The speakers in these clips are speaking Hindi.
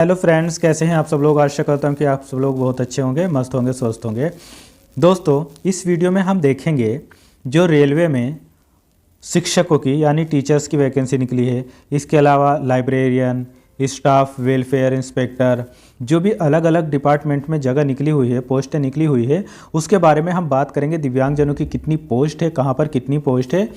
हेलो फ्रेंड्स, कैसे हैं आप सब लोग। आशा करता हूं कि आप सब लोग बहुत अच्छे होंगे, मस्त होंगे, स्वस्थ होंगे। दोस्तों, इस वीडियो में हम देखेंगे जो रेलवे में शिक्षकों की यानी टीचर्स की वैकेंसी निकली है। इसके अलावा लाइब्रेरियन, स्टाफ वेलफेयर इंस्पेक्टर, जो भी अलग अलग डिपार्टमेंट में जगह निकली हुई है, पोस्टें निकली हुई है, उसके बारे में हम बात करेंगे। दिव्यांगजनों की कितनी पोस्ट है, कहाँ पर कितनी पोस्ट है,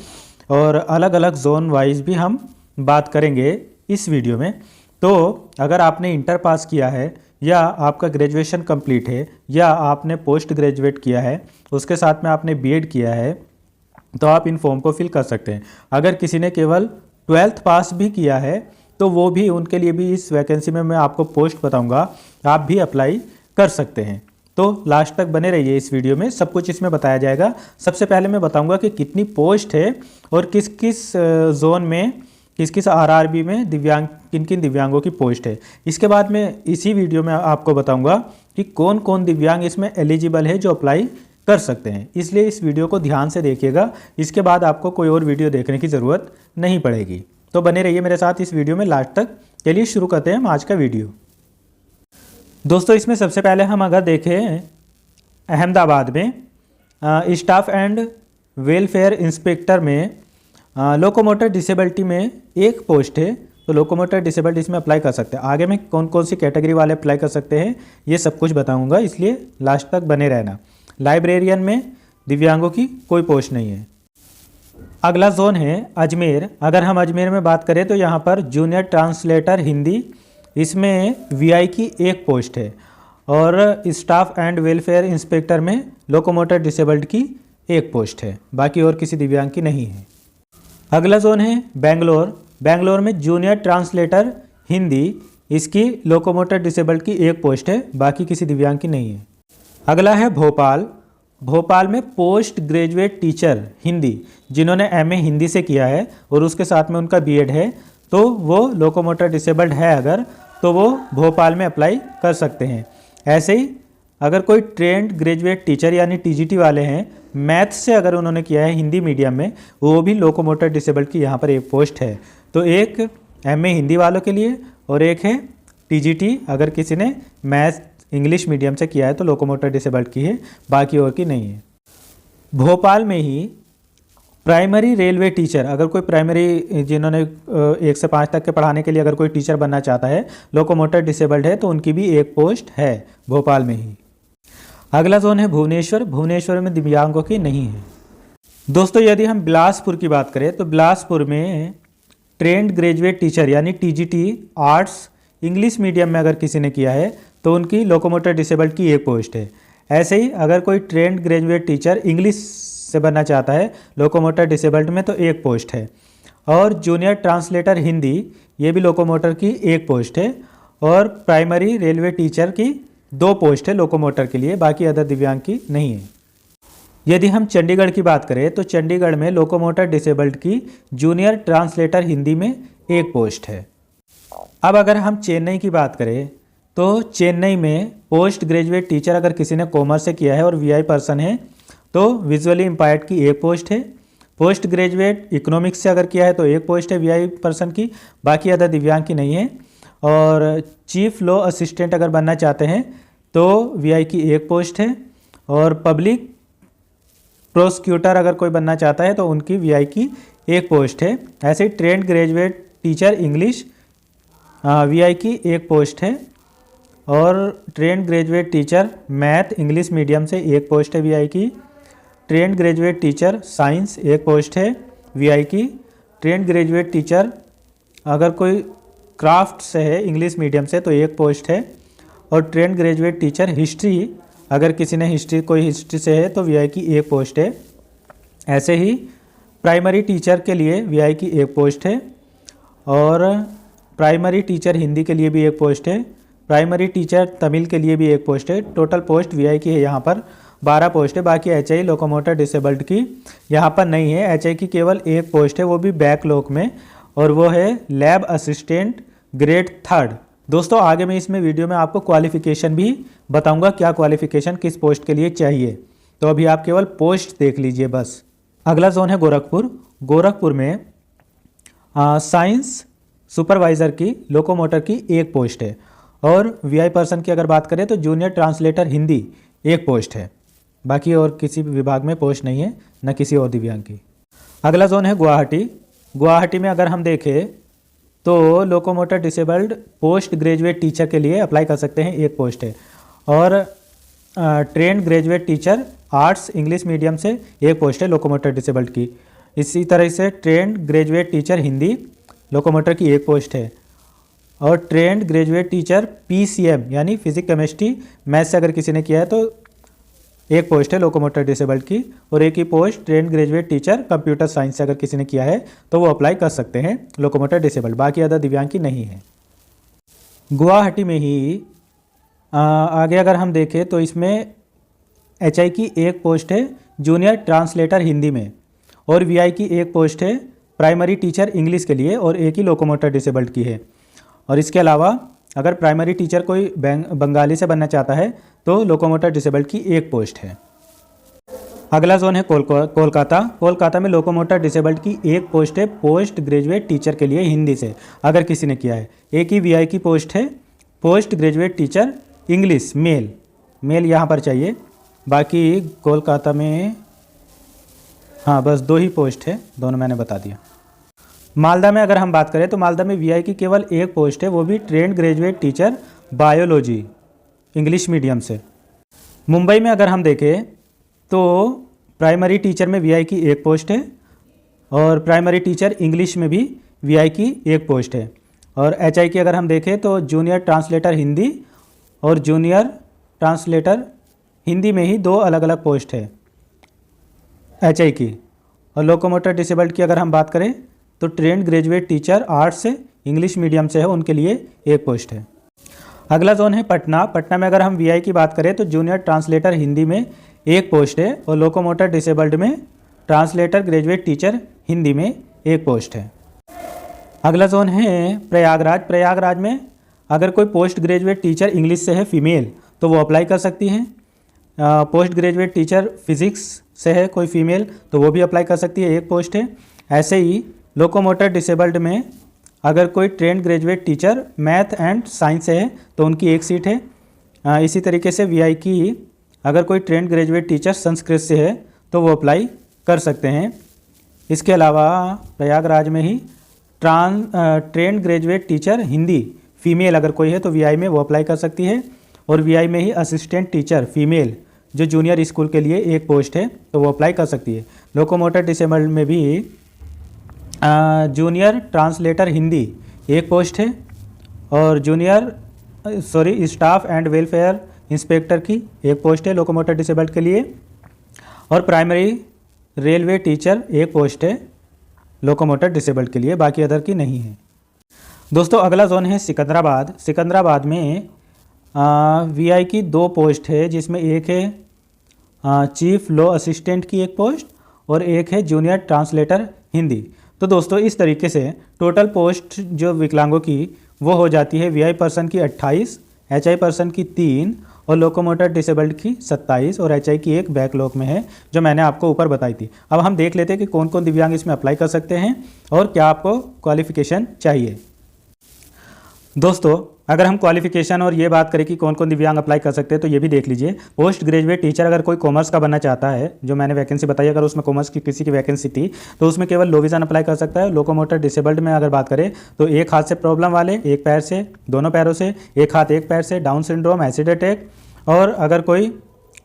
और अलग अलग जोन वाइज भी हम बात करेंगे इस वीडियो में। तो अगर आपने इंटर पास किया है या आपका ग्रेजुएशन कंप्लीट है या आपने पोस्ट ग्रेजुएट किया है, उसके साथ में आपने बीएड किया है, तो आप इन फॉर्म को फिल कर सकते हैं। अगर किसी ने केवल 12th पास भी किया है तो वो भी, उनके लिए भी इस वैकेंसी में मैं आपको पोस्ट बताऊंगा, आप भी अप्लाई कर सकते हैं। तो लास्ट तक बने रहिए, इस वीडियो में सब कुछ इसमें बताया जाएगा। सबसे पहले मैं बताऊंगा कि कितनी पोस्ट है और किस किस जोन में, किस किस आरआरबी में किन किन दिव्यांगों की पोस्ट है। इसके बाद में इसी वीडियो में आपको बताऊंगा कि कौन कौन दिव्यांग इसमें एलिजिबल है जो अप्लाई कर सकते हैं। इसलिए इस वीडियो को ध्यान से देखिएगा, इसके बाद आपको कोई और वीडियो देखने की ज़रूरत नहीं पड़ेगी। तो बने रहिए मेरे साथ इस वीडियो में लास्ट तक। चलिए शुरू करते हैं हम आज का वीडियो। दोस्तों, इसमें सबसे पहले हम अगर देखें अहमदाबाद में स्टाफ एंड वेलफेयर इंस्पेक्टर में लोकोमोटर डिसेबिलिटी में एक पोस्ट है, तो लोकोमोटर डिसेबल्ड इसमें अप्लाई कर सकते हैं। आगे में कौन कौन सी कैटेगरी वाले अप्लाई कर सकते हैं ये सब कुछ बताऊंगा, इसलिए लास्ट तक बने रहना। लाइब्रेरियन में दिव्यांगों की कोई पोस्ट नहीं है। अगला जोन है अजमेर। अगर हम अजमेर में बात करें तो यहाँ पर जूनियर ट्रांसलेटर हिंदी, इसमें वीआई की एक पोस्ट है, और स्टाफ एंड वेलफेयर इंस्पेक्टर में लोकोमोटर डिसेबल्ड की एक पोस्ट है, बाकी और किसी दिव्यांग की नहीं है। अगला जोन है बेंगलोर। बेंगलोर में जूनियर ट्रांसलेटर हिंदी, इसकी लोकोमोटर डिसेबल्ड की एक पोस्ट है, बाकी किसी दिव्यांग की नहीं है। अगला है भोपाल। भोपाल में पोस्ट ग्रेजुएट टीचर हिंदी, जिन्होंने एमए हिंदी से किया है और उसके साथ में उनका बीएड है, तो वो लोकोमोटर डिसेबल्ड है अगर, तो वो भोपाल में अप्लाई कर सकते हैं। ऐसे ही अगर कोई ट्रेंड ग्रेजुएट टीचर यानी टीजीटी वाले हैं, मैथ से अगर उन्होंने किया है हिंदी मीडियम में, वो भी लोकोमोटर डिसेबल्ड की यहाँ पर एक पोस्ट है। तो एक एमए हिंदी वालों के लिए और एक है टीजीटी, अगर किसी ने मैथ इंग्लिश मीडियम से किया है तो लोकोमोटर डिसेबल्ड की है, बाकी और की नहीं है। भोपाल में ही प्राइमरी रेलवे टीचर, अगर कोई प्राइमरी जिन्होंने 1 से 5 तक के पढ़ाने के लिए अगर कोई टीचर बनना चाहता है, लोकोमोटर डिसेबल्ड है, तो उनकी भी एक पोस्ट है भोपाल में ही। अगला जोन है भुवनेश्वर। भुवनेश्वर में दिव्यांगों की नहीं है। दोस्तों, यदि हम बिलासपुर की बात करें तो बिलासपुर में ट्रेंड ग्रेजुएट टीचर यानी टीजीटी आर्ट्स इंग्लिश मीडियम में अगर किसी ने किया है तो उनकी लोकोमोटर डिसेबल्ड की एक पोस्ट है। ऐसे ही अगर कोई ट्रेंड ग्रेजुएट टीचर इंग्लिश से बनना चाहता है लोकोमोटर डिसेबल्ड में, तो एक पोस्ट है। और जूनियर ट्रांसलेटर हिंदी, ये भी लोकोमोटर की एक पोस्ट है। और प्राइमरी रेलवे टीचर की 2 पोस्ट है लोकोमोटर के लिए, बाकी अदर दिव्यांग की नहीं है। यदि हम चंडीगढ़ की बात करें तो चंडीगढ़ में लोकोमोटर डिसेबल्ड की जूनियर ट्रांसलेटर हिंदी में एक पोस्ट है। अब अगर हम चेन्नई की बात करें तो चेन्नई में पोस्ट ग्रेजुएट टीचर अगर किसी ने कॉमर्स से किया है और वीआई पर्सन है तो विजुअली इम्पायर्ड की एक पोस्ट है। पोस्ट ग्रेजुएट इकोनॉमिक्स से अगर किया है तो एक पोस्ट है वीआई पर्सन की, बाकी अदर दिव्यांग की नहीं है। और चीफ लॉ असिस्टेंट अगर बनना चाहते हैं तो वीआई की एक पोस्ट है। और पब्लिक प्रोसिक्यूटर अगर कोई बनना चाहता है तो उनकी वीआई की एक पोस्ट है। ऐसे ही trained graduate teacher English VI की एक पोस्ट है। और trained graduate teacher math English medium से एक पोस्ट है वीआई की। ट्रेंड ग्रेजुएट टीचर साइंस एक पोस्ट है वीआई की। ट्रेंड ग्रेजुएट टीचर अगर कोई क्राफ्ट से है इंग्लिश मीडियम से तो एक पोस्ट है। और ट्रेंड ग्रेजुएट टीचर हिस्ट्री, अगर किसी ने कोई हिस्ट्री से है तो वीआई की एक पोस्ट है। ऐसे ही प्राइमरी टीचर के लिए वीआई की एक पोस्ट है। और प्राइमरी टीचर हिंदी के लिए भी एक पोस्ट है। प्राइमरी टीचर तमिल के लिए भी एक पोस्ट है। टोटल पोस्ट वीआई की है यहाँ पर 12 पोस्ट है। बाकी एचआई लोकोमोटर डिसेबल्ड की यहाँ पर नहीं है। एचआई की केवल एक पोस्ट है, वो भी बैकलॉग में, और वो है लैब असिस्टेंट ग्रेड 3rd। दोस्तों, आगे मैं इसमें वीडियो में आपको क्वालिफिकेशन भी बताऊंगा, क्या क्वालिफिकेशन किस पोस्ट के लिए चाहिए। तो अभी आप केवल पोस्ट देख लीजिए बस। अगला जोन है गोरखपुर। गोरखपुर में साइंस सुपरवाइज़र की लोकोमोटर की एक पोस्ट है और वीआई पर्सन की अगर बात करें तो जूनियर ट्रांसलेटर हिंदी एक पोस्ट है, बाकी और किसी भी विभाग में पोस्ट नहीं है, न किसी और दिव्यांग की। अगला जोन है गुवाहाटी। गुवाहाटी में अगर हम देखें तो locomotor disabled post graduate teacher के लिए अप्लाई कर सकते हैं, एक पोस्ट है। और trained graduate teacher arts English medium से एक पोस्ट है लोकोमोटर डिसेबल्ड की। इसी तरह से trend graduate teacher Hindi locomotor की एक पोस्ट है। और ट्रेंड ग्रेजुएट टीचर पीसीएम यानी फिजिक्स केमिस्ट्री मैथ से अगर किसी ने किया है तो एक पोस्ट है लोकोमोटर डिसेबल्ड की। और एक ही post trained graduate teacher computer science से अगर किसी ने किया है तो वो अप्लाई कर सकते हैं लोकोमोटर डिसेबल्ड, बाकी अदर दिव्यांग की नहीं है। गुवाहाटी में ही आगे अगर हम देखें तो इसमें एचआई की एक पोस्ट है जूनियर ट्रांसलेटर हिंदी में, और वीआई की एक पोस्ट है प्राइमरी टीचर इंग्लिश के लिए, और एक ही लोकोमोटर डिसेबल्ड की है। और इसके अलावा अगर प्राइमरी टीचर कोई बंगाली से बनना चाहता है तो लोकोमोटर डिसेबल्ड की एक पोस्ट है। अगला जोन है कोलकाता। कोलकाता में लोकोमोटर डिसेबल्ड की एक पोस्ट है पोस्ट ग्रेजुएट टीचर के लिए हिंदी से, अगर किसी ने किया है। एक ही वीआई की पोस्ट है post graduate teacher English male यहाँ पर चाहिए, बाकी कोलकाता में हाँ बस 2 ही पोस्ट है, दोनों मैंने बता दिया। मालदा में अगर हम बात करें तो मालदा में वीआई की केवल एक पोस्ट है, वो भी trend graduate teacher biology English medium से। मुंबई में अगर हम देखें तो प्राइमरी टीचर में वीआई की एक पोस्ट है, और प्राइमरी टीचर इंग्लिश में भी वीआई की एक पोस्ट है। और एचआई की अगर हम देखें तो जूनियर ट्रांसलेटर हिंदी और जूनियर ट्रांसलेटर हिंदी में ही 2 अलग अलग पोस्ट है एचआई की। और लोकोमोटर डिसेबल्ड की अगर हम बात करें तो ट्रेंड ग्रेजुएट टीचर आर्ट्स से इंग्लिश मीडियम से है, उनके लिए एक पोस्ट है। अगला जोन है पटना। पटना में अगर हम वीआई की बात करें तो जूनियर ट्रांसलेटर हिंदी में एक पोस्ट है, और लोकोमोटर डिसेबल्ड में ट्रांसलेटर ग्रेजुएट टीचर हिंदी में एक पोस्ट है। अगला जोन है प्रयागराज। प्रयागराज में अगर कोई पोस्ट ग्रेजुएट टीचर इंग्लिश से है फीमेल तो वो अप्लाई कर सकती हैं। पोस्ट ग्रेजुएट टीचर फिजिक्स से है कोई फीमेल तो वो भी अप्लाई कर सकती है, एक पोस्ट है। ऐसे ही लोकोमोटर डिसेबल्ड में अगर कोई trend graduate teacher math and science से है तो उनकी एक सीट है। इसी तरीके से वीआई की अगर कोई ट्रेंड ग्रेजुएट टीचर संस्कृत से है तो वो अप्लाई कर सकते हैं। इसके अलावा प्रयागराज में ही trained graduate teacher Hindi female अगर कोई है तो वीआई में वो अप्लाई कर सकती है। और वीआई में ही असिस्टेंट टीचर फीमेल जो जूनियर स्कूल के लिए एक पोस्ट है तो वो अप्लाई कर सकती है। लोकोमोटर डिसेबल्ड में भी जूनियर ट्रांसलेटर हिंदी एक पोस्ट है, और स्टाफ एंड वेलफेयर इंस्पेक्टर की एक पोस्ट है लोकोमोटर डिसेबल्ड के लिए। और प्राइमरी रेलवे टीचर एक पोस्ट है लोकोमोटर डिसेबल्ड के लिए, बाकी अदर की नहीं है। दोस्तों अगला जोन है सिकंदराबाद। सिकंदराबाद में वीआई की 2 पोस्ट है, जिसमें एक है चीफ लॉ असिस्टेंट की एक पोस्ट और एक है जूनियर ट्रांसलेटर हिंदी। तो दोस्तों इस तरीके से टोटल पोस्ट जो विकलांगों की वो हो जाती है वीआई पर्सन की 28, एचआई पर्सन की 3 और लोकोमोटर डिसेबल्ड की 27, और एचआई की एक बैकलॉग में है जो मैंने आपको ऊपर बताई थी। अब हम देख लेते हैं कि कौन कौन दिव्यांग इसमें अप्लाई कर सकते हैं और क्या आपको क्वालिफिकेशन चाहिए। दोस्तों अगर हम क्वालिफिकेशन और ये बात करें कि कौन कौन दिव्यांग अप्लाई कर सकते हैं तो ये भी देख लीजिए। पोस्ट ग्रेजुएट टीचर अगर कोई कॉमर्स का बनना चाहता है, जो मैंने वैकेंसी बताई, अगर उसमें कॉमर्स की किसी की वैकेंसी थी तो उसमें केवल लो विजन अप्लाई कर सकता है। लोकोमोटर डिसेबल्ड में अगर बात करें तो एक हाथ से प्रॉब्लम वाले, एक पैर से, दोनों पैरों से, एक हाथ एक पैर से, डाउन सिंड्रोम, एसिड अटैक, और अगर कोई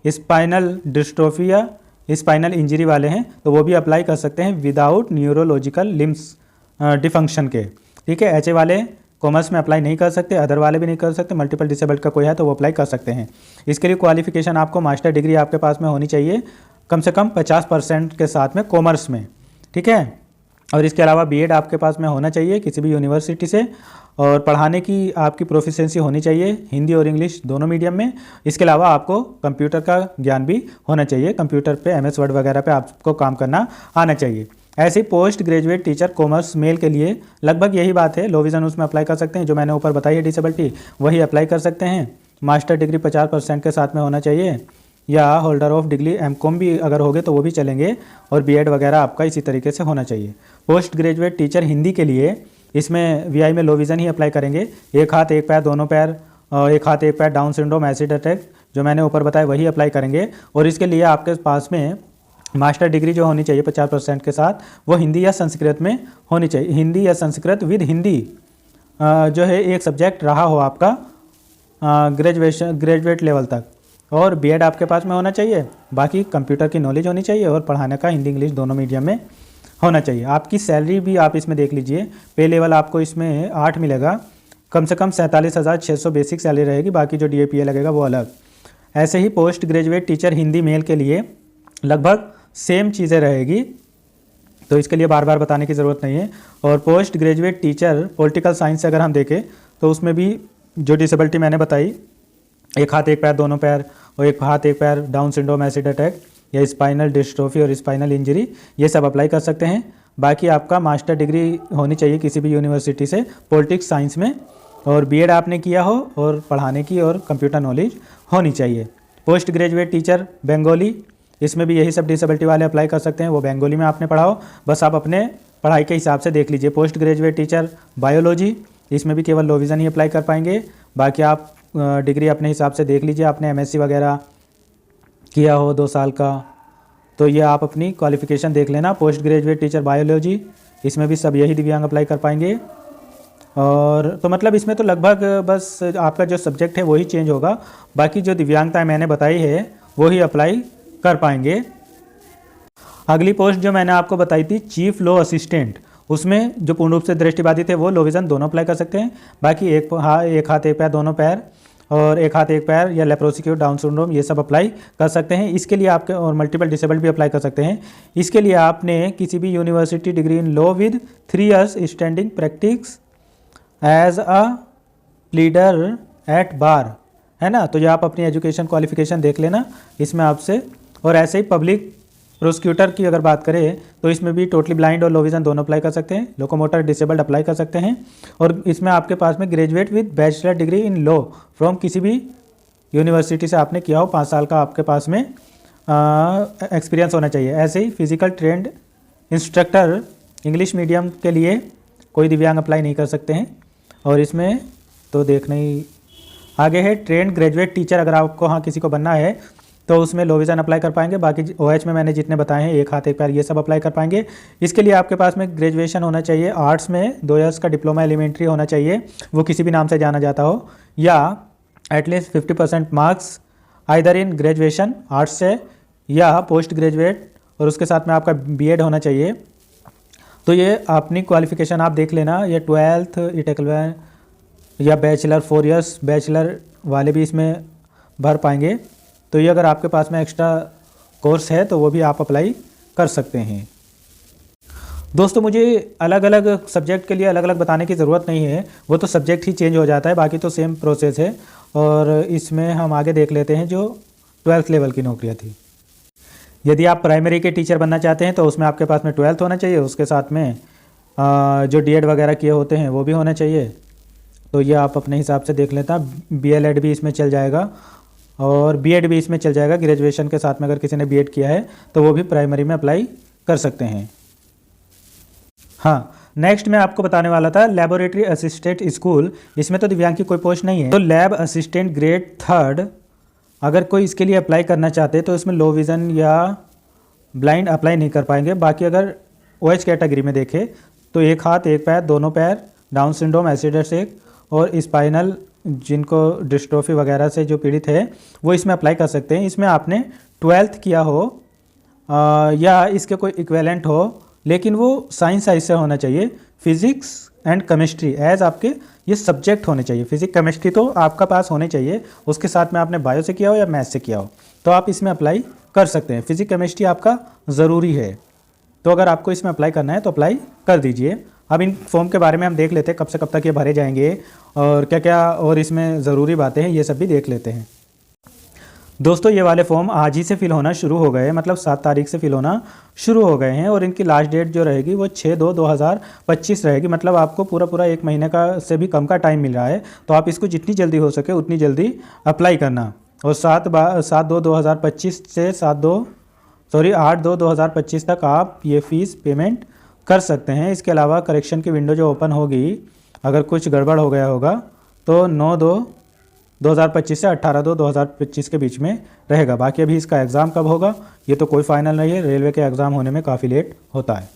स्पाइनल डिस्ट्रोफी या स्पाइनल इंजरी वाले हैं तो वो भी अप्लाई कर सकते हैं विदाउट न्यूरोलॉजिकल लिम्स डिफंक्शन के। ठीक है, एचए वाले कॉमर्स में अप्लाई नहीं कर सकते, अदर वाले भी नहीं कर सकते। मल्टीपल डिसेबल्ड का कोई है तो वो अप्लाई कर सकते हैं। इसके लिए क्वालिफिकेशन आपको मास्टर डिग्री आपके पास में होनी चाहिए कम से कम 50% के साथ में कॉमर्स में। ठीक है, और इसके अलावा बीएड आपके पास में होना चाहिए किसी भी यूनिवर्सिटी से, और पढ़ाने की आपकी प्रोफिशिएंसी होनी चाहिए हिंदी और इंग्लिश दोनों मीडियम में। इसके अलावा आपको कंप्यूटर का ज्ञान भी होना चाहिए, कंप्यूटर पे एमएस वर्ड वगैरह पे आपको काम करना आना चाहिए। ऐसे ही post graduate teacher commerce male के लिए लगभग यही बात है, लो विजन उसमें अप्लाई कर सकते हैं, जो मैंने ऊपर बताई है डिसेबिलिटी वही अप्लाई कर सकते हैं। मास्टर डिग्री 50% के साथ में होना चाहिए, या होल्डर ऑफ डिग्री एमकॉम भी अगर होगे तो वो भी चलेंगे, और बीएड वगैरह आपका इसी तरीके से होना चाहिए। पोस्ट ग्रेजुएट टीचर हिंदी के लिए इसमें वीआई में लो विजन ही अप्लाई करेंगे, एक हाथ एक पैर दोनों पैर एक हाथ एक पैर, डाउन सिंड्रोम, एसिड अटैक, जो मैंने ऊपर बताया वही अप्लाई करेंगे। और इसके लिए आपके पास में मास्टर डिग्री जो होनी चाहिए 50% के साथ, वो हिंदी या संस्कृत में होनी चाहिए। हिंदी या संस्कृत विद हिंदी जो है एक सब्जेक्ट रहा हो आपका ग्रेजुएट लेवल तक। और बीएड आपके पास में होना चाहिए। बाकी कंप्यूटर की नॉलेज होनी चाहिए और पढ़ाने का हिंदी इंग्लिश दोनों मीडियम में होना चाहिए। आपकी सैलरी भी आप इसमें देख लीजिए, पे लेवल आपको इसमें 8 मिलेगा, कम से कम 47,600 बेसिक सैलरी रहेगी, बाकी जो DAPA लगेगा वो अलग। ऐसे ही post graduate teacher Hindi male के लिए लगभग सेम चीज़ें रहेगी, तो इसके लिए बार बार बताने की ज़रूरत नहीं है। और post graduate teacher political science से अगर हम देखें तो उसमें भी जो डिसेबिलिटी मैंने बताई, एक हाथ एक पैर, दोनों पैर, और एक हाथ एक पैर, डाउन सिंड्रोम, एसिड अटैक या स्पाइनल डिस्ट्रोफी और स्पाइनल इंजरी, ये सब अप्लाई कर सकते हैं। बाकी आपका मास्टर डिग्री होनी चाहिए किसी भी यूनिवर्सिटी से पॉलिटिक्स साइंस में, और बीएड आपने किया हो और पढ़ाने की और कंप्यूटर नॉलेज होनी चाहिए। पोस्ट ग्रेजुएट टीचर बंगाली, इसमें भी यही सब डिसेबिलिटी वाले अप्लाई कर सकते हैं, वो बंगाली में आपने पढ़ाओ, बस आप अपने पढ़ाई के हिसाब से देख लीजिए। पोस्ट ग्रेजुएट टीचर बायोलॉजी, इसमें भी केवल लो विज़न ही अप्लाई कर पाएंगे। बाकी आप डिग्री अपने हिसाब से देख लीजिए, आपने MSc वगैरह किया हो 2 साल का, तो ये आप अपनी क्वालिफ़िकेशन देख लेना। पोस्ट ग्रेजुएट टीचर बायोलॉजी, इसमें भी सब यही दिव्यांग अप्लाई कर पाएंगे। और तो मतलब इसमें तो लगभग बस आपका जो सब्जेक्ट है वही चेंज होगा, बाकी जो दिव्यांगताएं मैंने बताई है वही अप्लाई कर पाएंगे। अगली पोस्ट जो मैंने आपको बताई थी चीफ लॉ असिस्टेंट, उसमें जो पूर्ण रूप से दृष्टिबाधित है वो लो विज़न दोनों अप्लाई कर सकते हैं। बाकी एक हाथ एक पैर, दोनों पैर, और एक हाथ एक पैर या लेप्रोसिक्यू, डाउन सिंड्रोम, ये सब अप्लाई कर सकते हैं। इसके लिए आपके और मल्टीपल डिसेबल्ड भी अप्लाई कर सकते हैं। इसके लिए आपने किसी भी university degree in law with 3 years standing practice as a pleader at bar, है ना। तो ये आप अपनी एजुकेशन क्वालिफिकेशन देख लेना इसमें आपसे। और ऐसे ही पब्लिक प्रोसिक्यूटर की अगर बात करें तो इसमें भी टोटली ब्लाइंड और लो विज़न दोनों अप्लाई कर सकते हैं। लोकोमोटर डिसेबल्ड अप्लाई कर सकते हैं। और इसमें आपके पास में graduate with bachelor degree in law from किसी भी यूनिवर्सिटी से आपने किया हो, 5 साल का आपके पास में एक्सपीरियंस होना चाहिए। ऐसे ही physical trained instructor English medium के लिए कोई दिव्यांग अप्लाई नहीं कर सकते हैं। और इसमें तो देखना ही आगे है ट्रेंड ग्रेजुएट टीचर, अगर आपको हाँ किसी को बनना है तो उसमें लो विज़न अप्लाई कर पाएंगे। बाकी OH में मैंने जितने बताए हैं, एक हाथ एक पैर, ये सब अप्लाई कर पाएंगे। इसके लिए आपके पास में ग्रेजुएशन होना चाहिए आर्ट्स में, 2 years का डिप्लोमा एलिमेंट्री होना चाहिए, वो किसी भी नाम से जाना जाता हो, या at least 50% marks either in graduation arts से या पोस्ट ग्रेजुएट, और उसके साथ में आपका BEd होना चाहिए। तो ये अपनी क्वालिफिकेशन आप देख लेना, ये 12th या बैचलर 4 years बैचलर वाले भी इसमें भर पाएंगे। तो ये अगर आपके पास में एक्स्ट्रा कोर्स है तो वो भी आप अप्लाई कर सकते हैं। दोस्तों मुझे अलग अलग सब्जेक्ट के लिए अलग अलग बताने की ज़रूरत नहीं है, वो तो सब्जेक्ट ही चेंज हो जाता है, बाकी तो सेम प्रोसेस है। और इसमें हम आगे देख लेते हैं जो 12th लेवल की नौकरियाँ थी। यदि आप प्राइमरी के टीचर बनना चाहते हैं तो उसमें आपके पास में 12th होना चाहिए, उसके साथ में जो DEd वगैरह किए होते हैं वो भी होना चाहिए। तो ये आप अपने हिसाब से देख लेता। BLEd भी इसमें चल जाएगा और BEd भी इसमें चल जाएगा। ग्रेजुएशन के साथ में अगर किसी ने BEd किया है तो वो भी प्राइमरी में अप्लाई कर सकते हैं। हाँ, नेक्स्ट मैं आपको बताने वाला था लेबोरेटरी असिस्टेंट स्कूल, इसमें तो दिव्यांग की कोई पोस्ट नहीं है। तो लैब असिस्टेंट ग्रेड 3rd अगर कोई इसके लिए अप्लाई करना चाहते तो इसमें लो विज़न या ब्लाइंड अप्लाई नहीं कर पाएंगे। बाकी अगर OH कैटेगरी में देखें तो एक हाथ एक पैर, दोनों पैर, डाउन सिंड्रोम, एसिड अटैक और स्पाइनल जिनको डिस्ट्रोफी वगैरह से जो पीड़ित है वो इसमें अप्लाई कर सकते हैं। इसमें आपने 12th किया हो या इसके कोई इक्वेलेंट हो, लेकिन वो साइंस से होना चाहिए। फिजिक्स एंड केमिस्ट्री एज आपके ये सब्जेक्ट होने चाहिए। फिजिक्स केमिस्ट्री तो आपका पास होने चाहिए, उसके साथ में आपने बायो से किया हो या मैथ से किया हो तो आप इसमें अप्लाई कर सकते हैं। फिजिक्स केमिस्ट्री आपका ज़रूरी है, तो अगर आपको इसमें अप्लाई करना है तो अप्लाई कर दीजिए। अब इन फॉर्म के बारे में हम देख लेते हैं, कब से कब तक ये भरे जाएंगे और क्या क्या और इसमें ज़रूरी बातें हैं, ये सब भी देख लेते हैं। दोस्तों ये वाले फॉर्म आज ही से फिल होना शुरू हो गए, मतलब 7 तारीख से फिल होना शुरू हो गए हैं और इनकी लास्ट डेट जो रहेगी वो 6/2/2025 रहेगी। मतलब आपको पूरा 1 महीने का से भी कम का टाइम मिल रहा है, तो आप इसको जितनी जल्दी हो सके उतनी जल्दी अप्लाई करना। और 7/2/2025 से 8/2/2025 तक आप ये फ़ीस पेमेंट कर सकते हैं। इसके अलावा करेक्शन की विंडो जो ओपन होगी, अगर कुछ गड़बड़ हो गया होगा तो 9/2 2025 से 18/2/2025 के बीच में रहेगा। बाकी अभी इसका एग्ज़ाम कब होगा ये तो कोई फाइनल नहीं है, रेलवे के एग्ज़ाम होने में काफ़ी लेट होता है।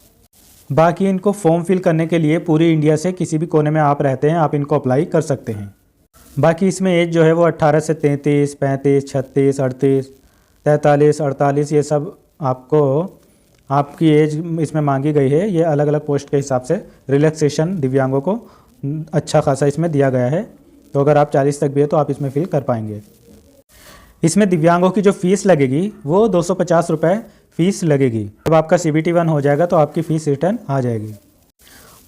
बाकी इनको फॉर्म फिल करने के लिए पूरी इंडिया से किसी भी कोने में आप रहते हैं आप इनको अप्लाई कर सकते हैं। बाकी इसमें एज जो है वो 18 से 33, 35, 36, 38, 43, 48 ये सब आपको आपकी एज इसमें मांगी गई है। ये अलग अलग पोस्ट के हिसाब से रिलैक्सेशन दिव्यांगों को अच्छा खासा इसमें दिया गया है। तो अगर आप 40 तक भी है तो आप इसमें फिल कर पाएंगे। इसमें दिव्यांगों की जो फ़ीस लगेगी वो 250 रुपये फ़ीस लगेगी। जब आपका CBT 1 हो जाएगा तो आपकी फ़ीस रिटर्न आ जाएगी।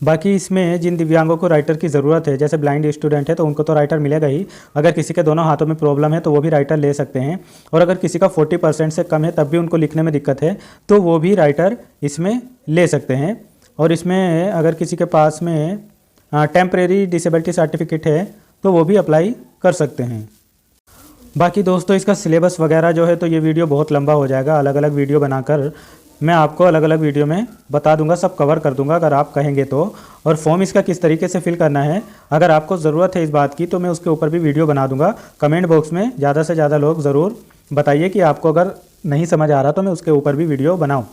बाकी इसमें जिन दिव्यांगों को राइटर की ज़रूरत है, जैसे ब्लाइंड स्टूडेंट है तो उनको तो राइटर मिलेगा ही। अगर किसी के दोनों हाथों में प्रॉब्लम है तो वो भी राइटर ले सकते हैं। और अगर किसी का 40% से कम है तब भी उनको लिखने में दिक्कत है तो वो भी राइटर इसमें ले सकते हैं। और इसमें अगर किसी के पास में टेम्परेरी डिसेबिलिटी सर्टिफिकेट है तो वो भी अप्लाई कर सकते हैं। बाकी दोस्तों इसका सिलेबस वगैरह जो है तो ये वीडियो बहुत लंबा हो जाएगा। अलग अलग वीडियो बनाकर मैं आपको अलग अलग वीडियो में बता दूंगा, सब कवर कर दूंगा अगर आप कहेंगे तो। और फॉर्म इसका किस तरीके से फिल करना है अगर आपको ज़रूरत है इस बात की तो मैं उसके ऊपर भी वीडियो बना दूंगा। कमेंट बॉक्स में ज़्यादा से ज़्यादा लोग ज़रूर बताइए कि आपको अगर नहीं समझ आ रहा तो मैं उसके ऊपर भी वीडियो बनाऊँ।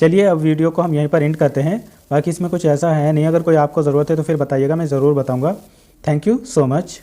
चलिए अब वीडियो को हम यहीं पर एंड करते हैं। बाकी इसमें कुछ ऐसा है नहीं, अगर कोई आपको ज़रूरत है तो फिर बताइएगा, मैं ज़रूर बताऊँगा। Thank you so much.